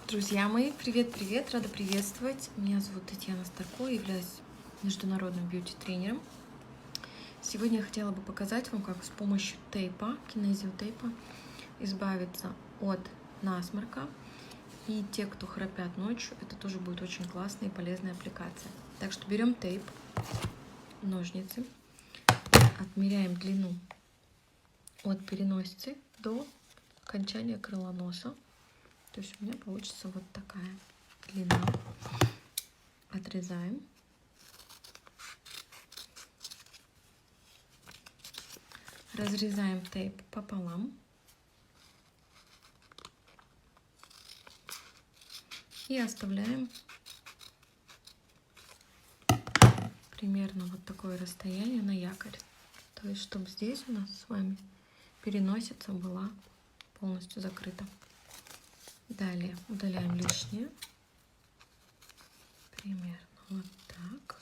Друзья мои, привет-привет, рада приветствовать. Меня зовут Татьяна Старко, являюсь международным бьюти-тренером. Сегодня я хотела бы показать вам, как с помощью тейпа, кинезиотейпа, избавиться от насморка. И те, кто храпят ночью, это тоже будет очень классная и полезная аппликация. Так что берем тейп, ножницы, отмеряем длину от переносицы до окончания крыла носа. То есть у меня получится вот такая длина. Отрезаем. Разрезаем тейп пополам. И оставляем примерно вот такое расстояние на якорь. То есть, чтобы здесь у нас с вами переносица была полностью закрыта. Далее удаляем лишнее. Примерно вот так.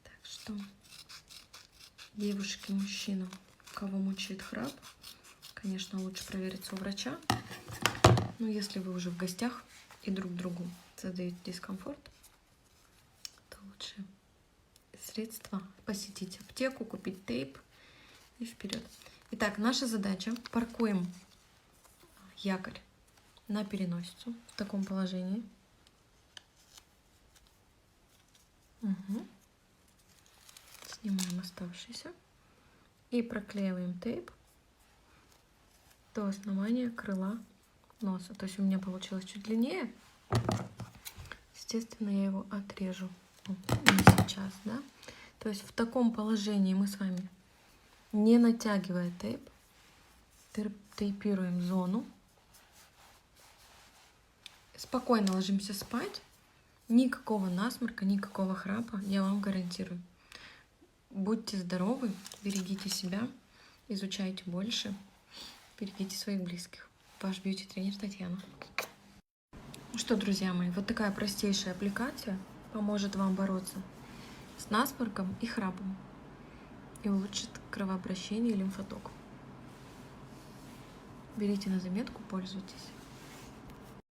Так что девушки, мужчина, кого мучает храп, конечно, лучше провериться у врача. Но если вы уже в гостях и друг другу создаете дискомфорт, то лучше средства посетить аптеку, купить тейп и вперед. Итак, наша задача: паркуем якорь на переносицу в таком положении. Снимаем оставшийся и проклеиваем тейп до основания крыла носа. То есть у меня получилось чуть длиннее. Естественно, я его отрежу. Не сейчас, да? То есть в таком положении мы с вами, не натягивая тейп, тейпируем зону. Спокойно ложимся спать. Никакого насморка, никакого храпа, я вам гарантирую. Будьте здоровы, берегите себя, изучайте больше, берегите своих близких. Ваш бьюти-тренер Татьяна. Ну что, друзья мои, вот такая простейшая аппликация поможет вам бороться с насморком и храпом и улучшит кровообращение и лимфоток. Берите на заметку, пользуйтесь.